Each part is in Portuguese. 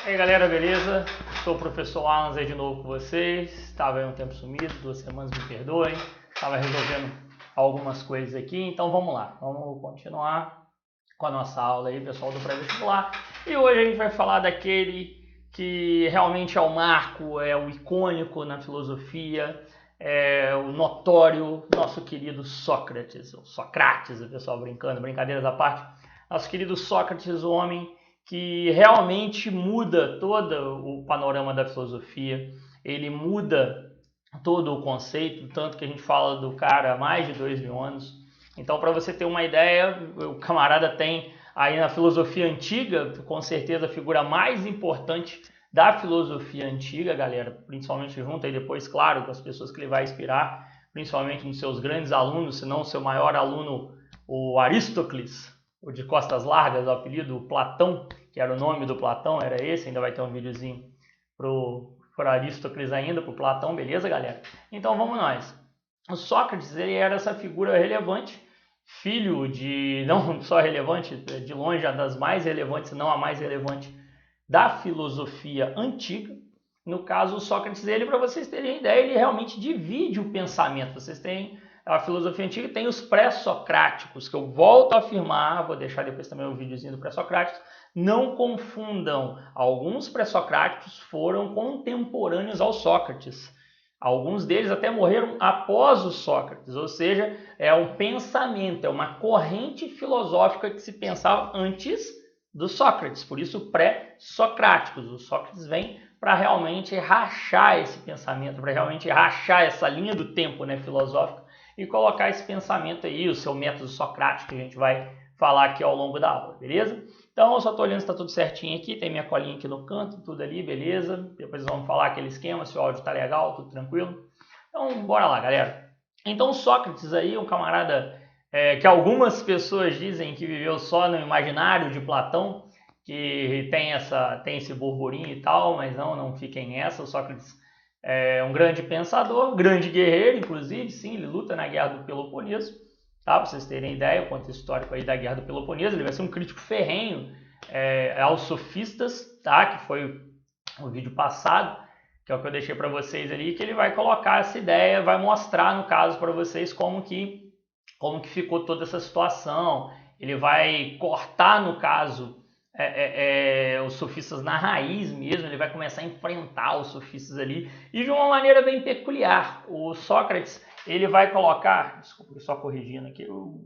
E aí galera, beleza? Sou o professor Alan aí de novo com vocês. Estava aí um tempo sumido, 2 semanas, me perdoem. Estava resolvendo algumas coisas aqui, então vamos lá. Vamos continuar com a nossa aula aí, pessoal do pré-vestibular. E hoje a gente vai falar daquele que realmente é o marco, é o icônico na filosofia, é o notório, nosso querido Sócrates, ou Socrates, o pessoal brincando, brincadeiras à parte. Nosso querido Sócrates, o homem que realmente muda todo o panorama da filosofia, ele muda todo o conceito, tanto que a gente fala do cara há mais de 2000 anos. Então, para você ter uma ideia, o camarada tem aí na filosofia antiga, com certeza a figura mais importante da filosofia antiga, galera, principalmente junto aí depois, claro, com as pessoas que ele vai inspirar, principalmente nos seus grandes alunos, se não o seu maior aluno, o Aristóteles, o de costas largas, o apelido Platão, que era o nome do Platão, era esse, ainda vai ter um videozinho pro Aristóteles ainda, pro Platão, beleza, galera? Então vamos nós. O Sócrates, ele era essa figura relevante, filho de, não só relevante, de longe a das mais relevantes, não a mais relevante da filosofia antiga. No caso, o Sócrates, ele, para vocês terem ideia, ele realmente divide o pensamento. Vocês têm a filosofia antiga, tem os pré-socráticos, que eu volto a afirmar, vou deixar depois também um videozinho do pré-socráticos. Não confundam, alguns pré-socráticos foram contemporâneos ao Sócrates. Alguns deles até morreram após o Sócrates, ou seja, é um pensamento, é uma corrente filosófica que se pensava antes do Sócrates, por isso pré-socráticos. O Sócrates vem para realmente rachar esse pensamento, para realmente rachar essa linha do tempo, né, filosófica, e colocar esse pensamento aí, o seu método socrático, que a gente vai falar aqui ao longo da aula, beleza? Então, eu só estou olhando se está tudo certinho aqui, tem minha colinha aqui no canto, tudo ali, beleza? Depois vamos falar aquele esquema, se o áudio está legal, tudo tranquilo. Então, bora lá, galera. Então, Sócrates aí, um camarada que algumas pessoas dizem que viveu só no imaginário de Platão, que tem esse burburinho e tal, mas não fiquem nessa. O Sócrates é um grande pensador, grande guerreiro, inclusive, sim, ele luta na Guerra do Peloponeso, tá? Para vocês terem ideia, o contexto histórico aí da Guerra do Peloponeso, ele vai ser um crítico ferrenho aos sofistas, tá? Que foi o vídeo passado, que é o que eu deixei para vocês ali, que ele vai colocar essa ideia, vai mostrar, no caso, para vocês como que ficou toda essa situação. Ele vai cortar, no caso, os sofistas na raiz mesmo, ele vai começar a enfrentar os sofistas ali, e de uma maneira bem peculiar. O Sócrates, ele vai colocar, desculpa, só corrigindo aqui, o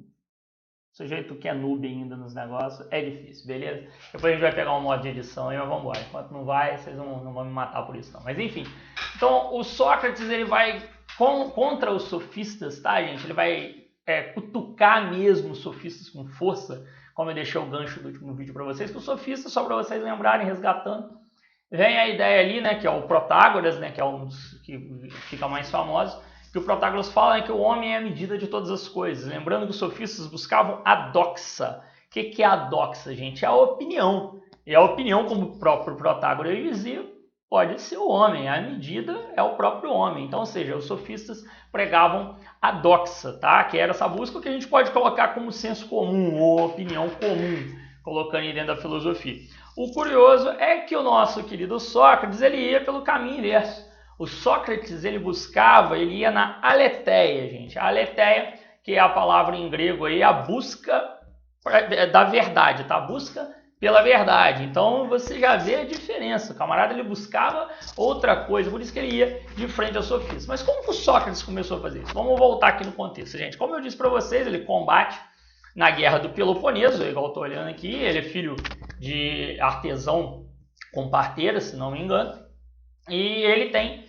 sujeito que é noob ainda nos negócios, é difícil, beleza? Depois a gente vai pegar um modo de edição aí, mas vamos embora. Enquanto não vai, vocês não vão me matar por isso não. Mas enfim, então o Sócrates, ele vai contra os sofistas, tá, gente? Ele vai cutucar mesmo os sofistas com força, como eu deixei o gancho do último vídeo para vocês, que os sofistas, só para vocês lembrarem, resgatando, vem a ideia ali, né, que é o Protágoras, né, que é um dos que fica mais famoso, que o Protágoras fala que o homem é a medida de todas as coisas. Lembrando que os sofistas buscavam a doxa. O que é a doxa, gente? É a opinião. E a opinião, como o próprio Protágoras dizia, pode ser o homem. A medida é o próprio homem. Então, ou seja, os sofistas pregavam a doxa, tá? Que era essa busca que a gente pode colocar como senso comum ou opinião comum, colocando aí dentro da filosofia. O curioso é que o nosso querido Sócrates, ele ia pelo caminho inverso. O Sócrates, ele ia na aletheia, gente. A aletheia, que é a palavra em grego aí, a busca da verdade, tá? Busca pela verdade. Então, você já vê a diferença. O camarada, ele buscava outra coisa, por isso que ele ia de frente aos sofistas. Mas como que o Sócrates começou a fazer isso? Vamos voltar aqui no contexto, gente. Como eu disse para vocês, ele combate na Guerra do Peloponeso, igual eu estou olhando aqui. Ele é filho de artesão com parteira, se não me engano. E ele tem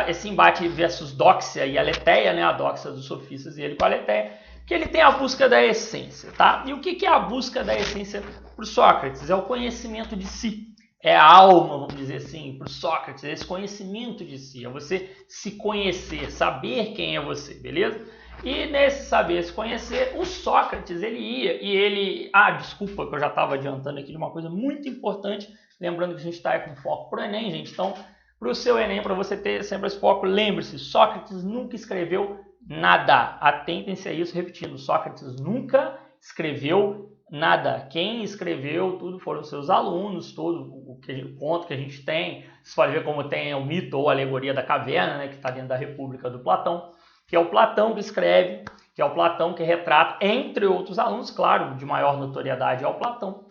esse embate versus doxia e aletheia, né? A doxia dos sofistas e ele com a aletheia, que ele tem a busca da essência, tá? E o que é a busca da essência para o Sócrates? É o conhecimento de si, é a alma, vamos dizer assim, para o Sócrates, é esse conhecimento de si, é você se conhecer, saber quem é você, beleza? E nesse saber se conhecer, o Sócrates, ele ia, e ele... desculpa que eu já estava adiantando aqui de uma coisa muito importante, lembrando que a gente está com foco para o Enem, gente, então, para o seu Enem, para você ter sempre esse foco, lembre-se, Sócrates nunca escreveu nada. Atentem-se a isso, repetindo, Sócrates nunca escreveu Nada. Quem escreveu tudo foram seus alunos, todo o conto que a gente tem. Você pode ver como tem o mito ou a alegoria da caverna, né, que está dentro da República do Platão, que é o Platão que escreve, que é o Platão que retrata, entre outros alunos, claro, de maior notoriedade é o Platão.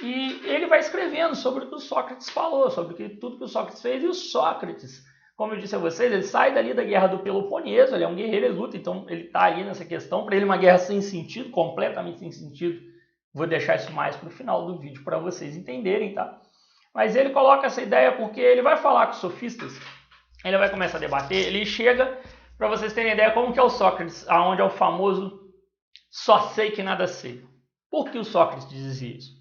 E ele vai escrevendo sobre o que o Sócrates falou, sobre tudo que o Sócrates fez. E o Sócrates, como eu disse a vocês, ele sai dali da guerra do Peloponeso, ele é um guerreiro, ele luta, então ele está ali nessa questão. Para ele uma guerra sem sentido, completamente sem sentido. Vou deixar isso mais para o final do vídeo para vocês entenderem, tá? Mas ele coloca essa ideia porque ele vai falar com os sofistas, ele vai começar a debater, ele chega, para vocês terem ideia como que é o Sócrates, aonde é o famoso só sei que nada sei. Por que o Sócrates dizia isso?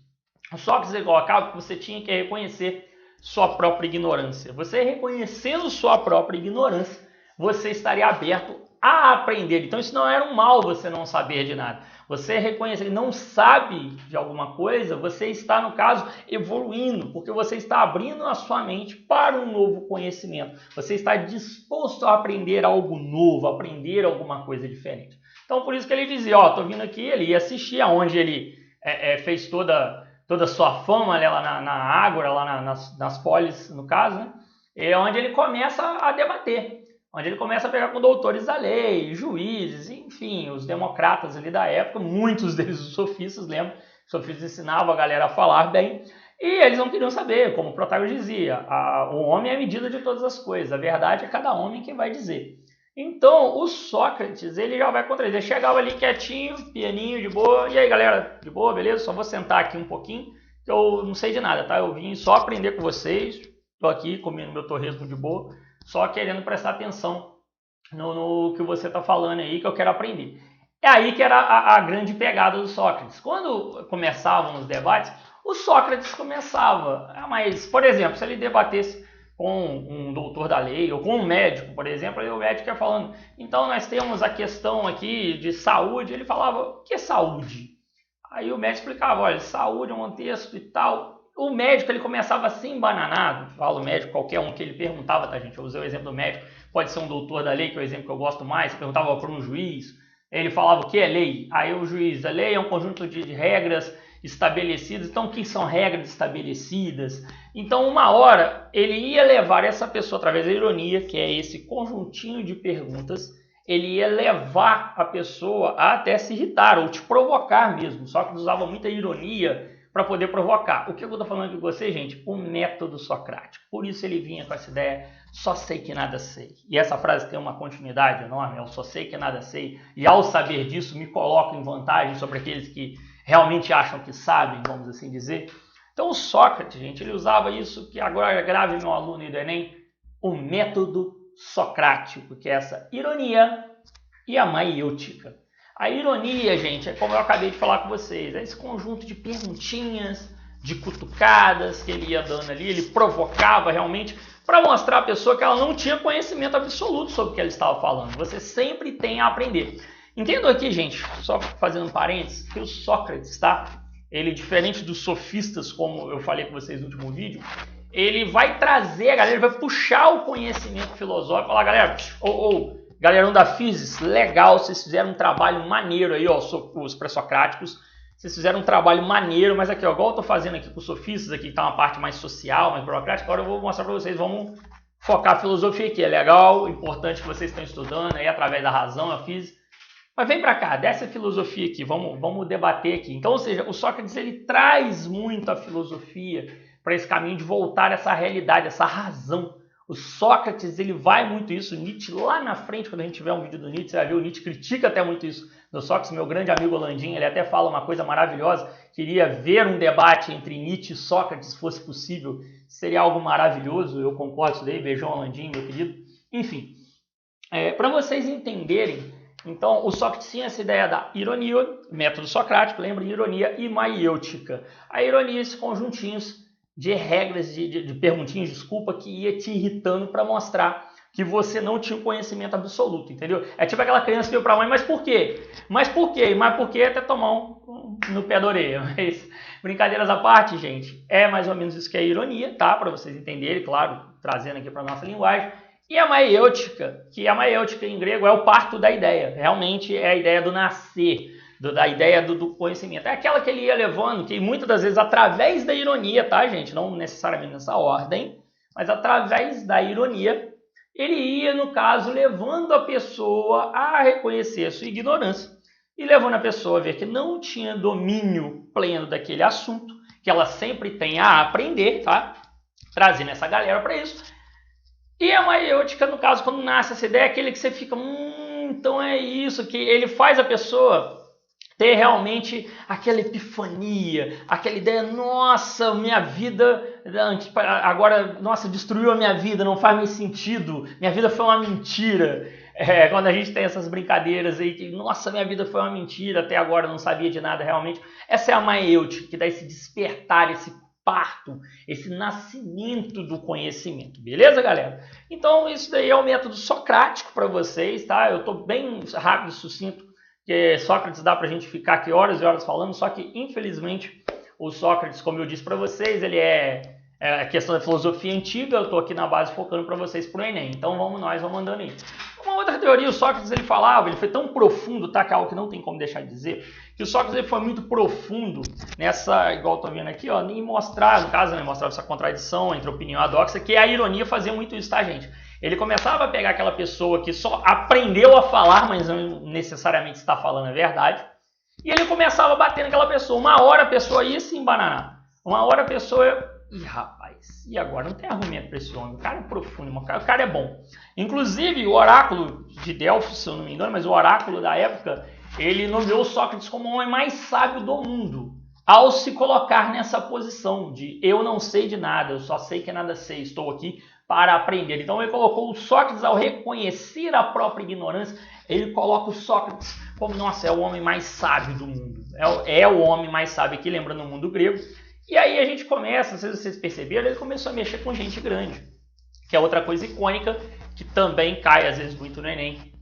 O Sócrates ele colocava que você tinha que reconhecer sua própria ignorância. Você reconhecendo sua própria ignorância, você estaria aberto a aprender. Então isso não era um mal você não saber de nada. Você reconhecer que não sabe de alguma coisa, você está, no caso, evoluindo, porque você está abrindo a sua mente para um novo conhecimento. Você está disposto a aprender algo novo, a aprender alguma coisa diferente. Então por isso que ele dizia, ó, tô vindo aqui, ele ia assistir, aonde ele fez toda a sua fama lá na Ágora, lá nas polis, no caso, né? É onde ele começa a debater. Onde ele começa a pegar com doutores da lei, juízes, enfim, os democratas ali da época, muitos deles os sofistas, lembra? Os sofistas ensinavam a galera a falar bem, e eles não queriam saber, como o Protágoras dizia, o homem é a medida de todas as coisas, a verdade é cada homem quem vai dizer. Então, o Sócrates, ele já vai contra ele, ele chegava ali quietinho, pianinho, de boa, e aí galera, de boa, beleza? Só vou sentar aqui um pouquinho, que eu não sei de nada, tá? Eu vim só aprender com vocês, tô aqui comendo meu torresmo de boa, só querendo prestar atenção no que você está falando aí, que eu quero aprender. É aí que era a grande pegada do Sócrates. Quando começavam os debates, o Sócrates começava, mas, por exemplo, se ele debatesse com um doutor da lei, ou com um médico, por exemplo, aí o médico ia falando, então nós temos a questão aqui de saúde, ele falava, o que é saúde? Aí o médico explicava, olha, saúde é um contexto e tal. O médico, ele começava assim, bananado, fala o médico, qualquer um que ele perguntava, tá gente, eu usei o exemplo do médico, pode ser um doutor da lei, que é o exemplo que eu gosto mais, perguntava para um juiz, ele falava o que é lei? Aí o juiz, a lei é um conjunto de regras estabelecidas, então o que são regras estabelecidas? Então uma hora ele ia levar essa pessoa através da ironia, que é esse conjuntinho de perguntas, ele ia levar a pessoa a até se irritar ou te provocar mesmo, só que usava muita ironia para poder provocar. O que eu estou falando aqui com você, gente? O método socrático. Por isso ele vinha com essa ideia, só sei que nada sei. E essa frase tem uma continuidade enorme, eu só sei que nada sei, e ao saber disso me coloco em vantagem sobre aqueles que realmente acham que sabem, vamos assim dizer. Então o Sócrates, gente, ele usava isso, que agora grave meu aluno aí do Enem, o método socrático, que é essa ironia e a maiêutica. A ironia, gente, é como eu acabei de falar com vocês, é esse conjunto de perguntinhas, de cutucadas que ele ia dando ali, ele provocava realmente para mostrar à pessoa que ela não tinha conhecimento absoluto sobre o que ela estava falando. Você sempre tem a aprender. Entendo aqui, gente, só fazendo um parênteses, que o Sócrates, tá? Ele, diferente dos sofistas, como eu falei com vocês no último vídeo, ele vai trazer a galera, ele vai puxar o conhecimento filosófico, falar, galera, galerão da Physis, legal, vocês fizeram um trabalho maneiro aí, ó, os pré-socráticos, vocês fizeram um trabalho maneiro, mas aqui, ó, igual eu tô fazendo aqui com os sofistas, aqui tá uma parte mais social, mais burocrática, agora eu vou mostrar para vocês, vamos focar a filosofia aqui, é legal, importante que vocês estão estudando aí através da razão, a Physis, mas vem para cá, desce a filosofia aqui, vamos debater aqui. Então, ou seja, o Sócrates, ele traz muito a filosofia para esse caminho de voltar a essa realidade, essa razão. O Sócrates, ele vai muito isso, Nietzsche lá na frente, quando a gente tiver um vídeo do Nietzsche, você vai ver, o Nietzsche critica até muito isso do Sócrates, meu grande amigo Holandinho, ele até fala uma coisa maravilhosa, queria ver um debate entre Nietzsche e Sócrates, se fosse possível, seria algo maravilhoso, eu concordo com isso daí, beijão Holandinho, meu querido. Enfim, para vocês entenderem, então o Sócrates tinha essa ideia da ironia, método socrático, lembra, ironia e maiêutica. A ironia, esses conjuntinhos de regras, de perguntinhas, desculpa, que ia te irritando para mostrar que você não tinha um conhecimento absoluto, entendeu? É tipo aquela criança que veio para a mãe, mas por quê? Mas por quê? Mas por quê? Até tomar no pé da orelha. Mas, brincadeiras à parte, gente, é mais ou menos isso que é a ironia, tá? Para vocês entenderem, claro, trazendo aqui para nossa linguagem. E a maiêutica, que a maiêutica em grego é o parto da ideia, realmente é a ideia do nascer, da ideia do conhecimento. É aquela que ele ia levando, que muitas das vezes através da ironia, tá, gente? Não necessariamente nessa ordem, mas através da ironia, ele ia, no caso, levando a pessoa a reconhecer a sua ignorância e levando a pessoa a ver que não tinha domínio pleno daquele assunto, que ela sempre tem a aprender, tá? Trazendo essa galera para isso. E a maiêutica, no caso, quando nasce essa ideia, é aquele que você fica, então é isso, que ele faz a pessoa ter realmente aquela epifania, aquela ideia, nossa, minha vida agora, nossa, destruiu a minha vida, não faz mais sentido, minha vida foi uma mentira. Quando a gente tem essas brincadeiras aí, que, nossa, minha vida foi uma mentira, até agora não sabia de nada realmente. Essa é a maiêutica, que dá esse despertar, esse parto, esse nascimento do conhecimento, beleza, galera? Então, isso daí é o método socrático para vocês, tá? Eu estou bem rápido e sucinto, que Sócrates dá para a gente ficar aqui horas e horas falando, só que, infelizmente, o Sócrates, como eu disse para vocês, ele é a questão da filosofia antiga, eu estou aqui na base focando para vocês para o Enem, então vamos andando aí. Uma outra teoria, o Sócrates ele falava, ele foi tão profundo, tá, que é algo que não tem como deixar de dizer, que o Sócrates ele foi muito profundo nessa, igual eu tô vendo aqui, ó, em mostrar, no caso, né, mostrar essa contradição entre opinião e a doxa, que a ironia fazia muito isso, tá, gente? Ele começava a pegar aquela pessoa que só aprendeu a falar, mas não necessariamente está falando a verdade, e ele começava a bater naquela pessoa. Uma hora a pessoa ia se embananar, uma hora a pessoa... Ih, rapaz, e agora? Não tem argumento para esse homem, o cara é profundo, o cara é bom. Inclusive, o oráculo de Delfos, se eu não me engano, mas o oráculo da época, ele nomeou Sócrates como o homem mais sábio do mundo, ao se colocar nessa posição de eu não sei de nada, eu só sei que nada sei, estou aqui para aprender. Então ele colocou o Sócrates, ao reconhecer a própria ignorância, ele coloca o Sócrates como, nossa, é o homem mais sábio do mundo. É o homem mais sábio aqui, lembrando o mundo grego. E aí a gente começa, não sei se vocês perceberam, ele começou a mexer com gente grande, que é outra coisa icônica, que também cai às vezes muito no Enem.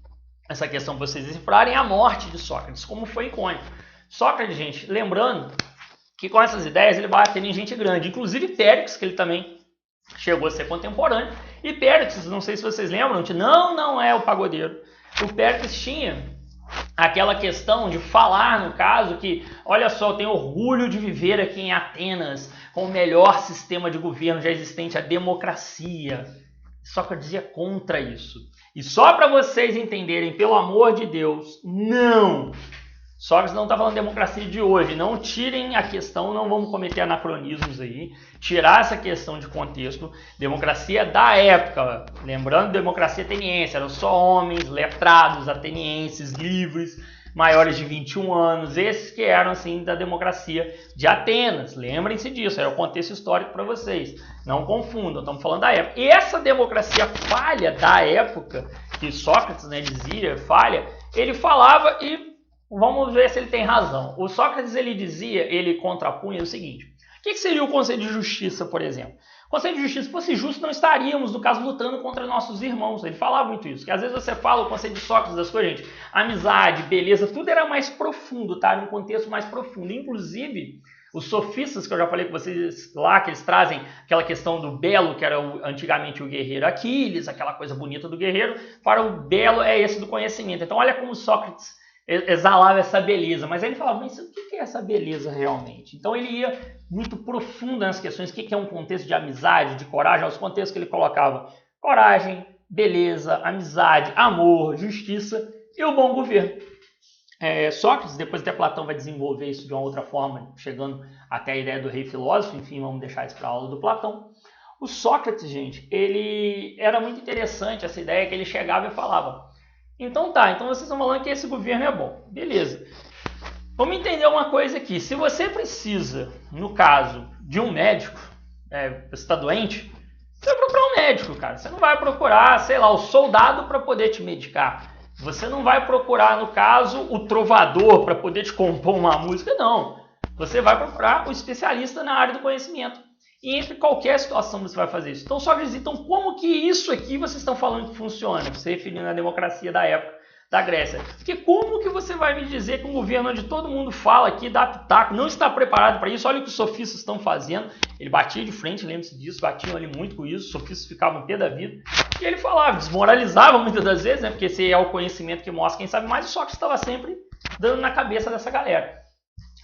Essa questão para vocês decifrarem, a morte de Sócrates, como foi icônico. Sócrates, gente, lembrando que com essas ideias ele vai atender gente grande, inclusive Péricles, que ele também chegou a ser contemporâneo. E Péricles, não sei se vocês lembram, não é o pagodeiro. O Péricles tinha aquela questão de falar, no caso, que, olha só, eu tenho orgulho de viver aqui em Atenas, com o melhor sistema de governo já existente, a democracia. Sócrates ia contra isso. E só para vocês entenderem, pelo amor de Deus, não! Sócrates não está falando de democracia de hoje, não tirem a questão, não vamos cometer anacronismos aí, tirar essa questão de contexto. Democracia da época, lembrando, democracia ateniense, eram só homens, letrados, atenienses, livres, maiores de 21 anos, esses que eram assim da democracia de Atenas, lembrem-se disso, é o contexto histórico para vocês, não confundam, estamos falando da época. E essa democracia falha da época, que Sócrates, né, dizia, falha, ele falava e vamos ver se ele tem razão. O Sócrates ele dizia, ele contrapunha o seguinte: o que seria o conceito de justiça, por exemplo? O conceito de justiça, se fosse justo, não estaríamos, no caso, lutando contra nossos irmãos. Ele falava muito isso, que às vezes você fala o conceito de Sócrates das coisas, gente, amizade, beleza, tudo era mais profundo, tá? Num contexto mais profundo. Inclusive, os sofistas que eu já falei com vocês lá, que eles trazem aquela questão do belo, que era antigamente o guerreiro Aquiles, aquela coisa bonita do guerreiro, para o belo é esse do conhecimento. Então olha como Sócrates exalava essa beleza, mas aí ele falava, mas o que é essa beleza realmente? Então ele ia muito profundo nas questões, o que é um contexto de amizade, de coragem, os contextos que ele colocava: coragem, beleza, amizade, amor, justiça e o bom governo. Sócrates, depois até Platão vai desenvolver isso de uma outra forma, chegando até a ideia do rei filósofo, enfim, vamos deixar isso para a aula do Platão. O Sócrates, gente, ele era muito interessante essa ideia que ele chegava e falava: então tá, então vocês estão falando que esse governo é bom. Beleza. Vamos entender uma coisa aqui. Se você precisa, no caso, de um médico, você está doente, você vai procurar um médico, cara. Você não vai procurar, sei lá, o soldado para poder te medicar. Você não vai procurar, no caso, o trovador para poder te compor uma música, não. Você vai procurar o especialista na área do conhecimento. E entre qualquer situação você vai fazer isso. Então, Sócrates, então como que isso aqui vocês estão falando que funciona? Se referindo à democracia da época. da Grécia. Porque como que você vai me dizer que um governo onde todo mundo fala aqui, dá pitaco, não está preparado para isso? Olha o que os sofistas estão fazendo. Ele batia de frente, lembre-se disso, batiam ali muito com isso, os sofistas ficavam pé da vida. E ele falava, desmoralizava muitas das vezes, né? Porque esse é o conhecimento que mostra quem sabe mais, o Sócrates estava sempre dando na cabeça dessa galera.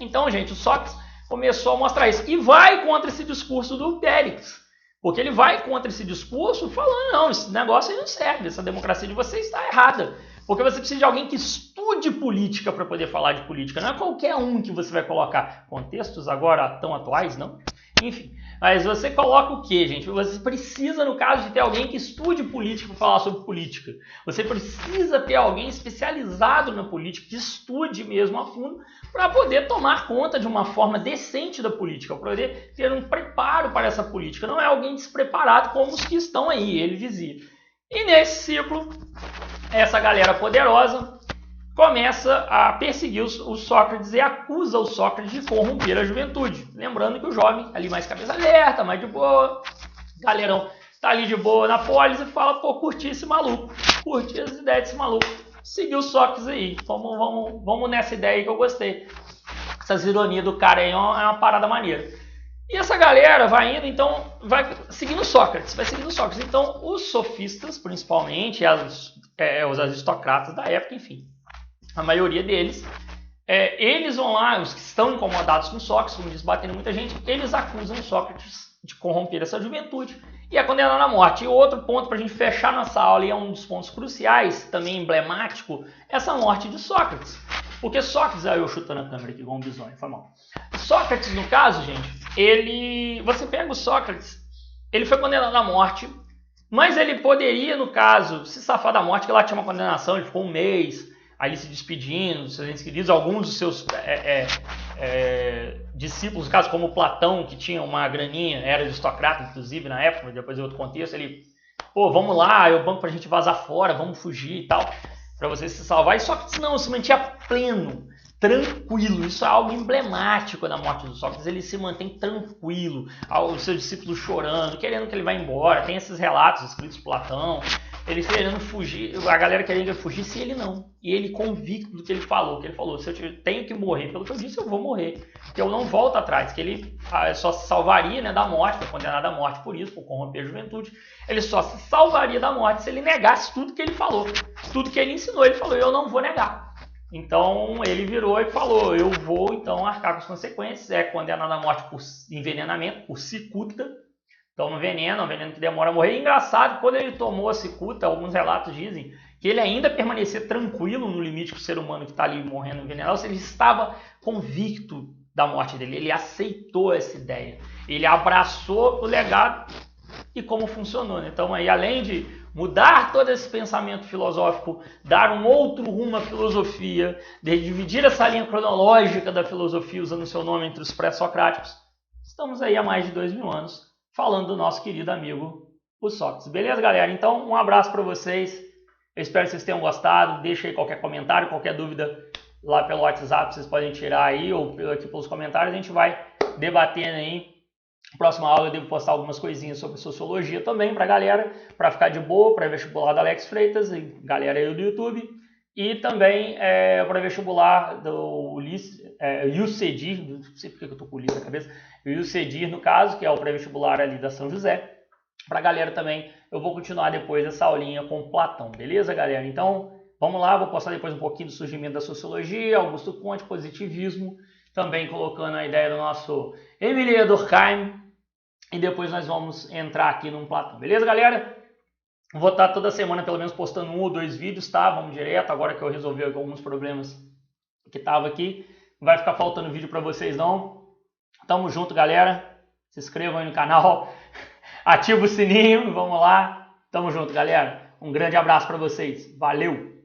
Então, gente, o Sócrates começou a mostrar isso. E vai contra esse discurso do Péricles. Porque ele vai contra esse discurso falando, não, esse negócio aí não serve, essa democracia de vocês está errada. Porque você precisa de alguém que estude política para poder falar de política. Não é qualquer um que você vai colocar. Contextos agora tão atuais, não? Enfim, mas você coloca o quê, gente? Você precisa, no caso, de ter alguém que estude política para falar sobre política. Você precisa ter alguém especializado na política, que estude mesmo a fundo, para poder tomar conta de uma forma decente da política, para poder ter um preparo para essa política. Não é alguém despreparado como os que estão aí, ele dizia. E nesse ciclo, essa galera poderosa começa a perseguir o Sócrates e acusa o Sócrates de corromper a juventude. Lembrando que o jovem, ali mais cabeça aberta, mais de boa, galerão tá ali de boa na polis e fala, pô, curti esse maluco, curti as ideias desse maluco. Seguiu o Sócrates aí, vamos nessa ideia aí que eu gostei. Essas ironias do cara aí é uma parada maneira. E essa galera vai indo, então, vai seguindo Sócrates. Então, os sofistas, principalmente, os aristocratas da época, enfim, a maioria deles, eles vão lá, os que estão incomodados com Sócrates, como diz, batendo muita gente, eles acusam Sócrates de corromper essa juventude e a condenar à morte. E outro ponto para a gente fechar nossa aula, e é um dos pontos cruciais, também emblemático, essa morte de Sócrates. Porque Sócrates, eu chutando a câmera aqui igual um bisonho, foi mal. Sócrates, no caso, gente, você pega o Sócrates, ele foi condenado à morte, mas ele poderia, no caso, se safar da morte, que lá tinha uma condenação, ele ficou um mês ali se despedindo dos seus entes queridos, alguns dos seus discípulos, no caso, como Platão, que tinha uma graninha, era aristocrata, inclusive, na época, depois em outro contexto, ele, pô, vamos lá, eu banco pra gente vazar fora, vamos fugir e tal, para você se salvar. E Sócrates não, se mantinha pleno, tranquilo. Isso é algo emblemático da morte do Sócrates. Ele se mantém tranquilo, os seus discípulos chorando, querendo que ele vá embora. Tem esses relatos escritos por Platão, ele querendo fugir, a galera querendo que ele fugisse e ele não. E ele convicto do que ele falou, se eu tenho que morrer pelo que eu disse, eu vou morrer, que eu não volto atrás, que ele só se salvaria, né, da morte, foi condenado à morte por isso, por corromper a juventude, ele só se salvaria da morte se ele negasse tudo que ele falou, tudo que ele ensinou, ele falou, eu não vou negar. Então ele virou e falou, eu vou então arcar com as consequências, é condenado à morte por envenenamento, por cicuta. Então, um veneno que demora a morrer. E engraçado, quando ele tomou a cicuta, alguns relatos dizem que ele ainda permanecia tranquilo no limite que o ser humano que está ali morrendo envenenado, ou seja, ele estava convicto da morte dele, ele aceitou essa ideia, ele abraçou o legado e como funcionou. Então, aí, além de mudar todo esse pensamento filosófico, dar um outro rumo à filosofia, de dividir essa linha cronológica da filosofia usando seu nome entre os pré-socráticos, estamos aí há mais de 2000 anos falando do nosso querido amigo, o Sócrates. Beleza, galera? Então, um abraço para vocês. Eu espero que vocês tenham gostado. Deixa aí qualquer comentário, qualquer dúvida lá pelo WhatsApp, vocês podem tirar aí, ou aqui pelos comentários. A gente vai debatendo aí. Na próxima aula eu devo postar algumas coisinhas sobre sociologia também para a galera, para ficar de boa, para vestibular do Alex Freitas, e galera aí do YouTube. E também para vestibular do UCEDIR, não sei porque eu estou com o livro na cabeça, o UCEDIR, no caso, que é o pré-vestibular ali da São José. Para a galera também, eu vou continuar depois essa aulinha com Platão, beleza, galera? Então, vamos lá, vou postar depois um pouquinho do surgimento da sociologia, Augusto Conte, positivismo, também colocando a ideia do nosso Émile Durkheim, e depois nós vamos entrar aqui num Platão, beleza, galera? Vou estar toda semana pelo menos postando 1 ou 2 vídeos, tá? Vamos direto, agora que eu resolvi alguns problemas que estavam aqui. Não vai ficar faltando vídeo para vocês não. Tamo junto, galera. Se inscrevam aí no canal. Ativa o sininho, vamos lá. Tamo junto, galera. Um grande abraço para vocês. Valeu!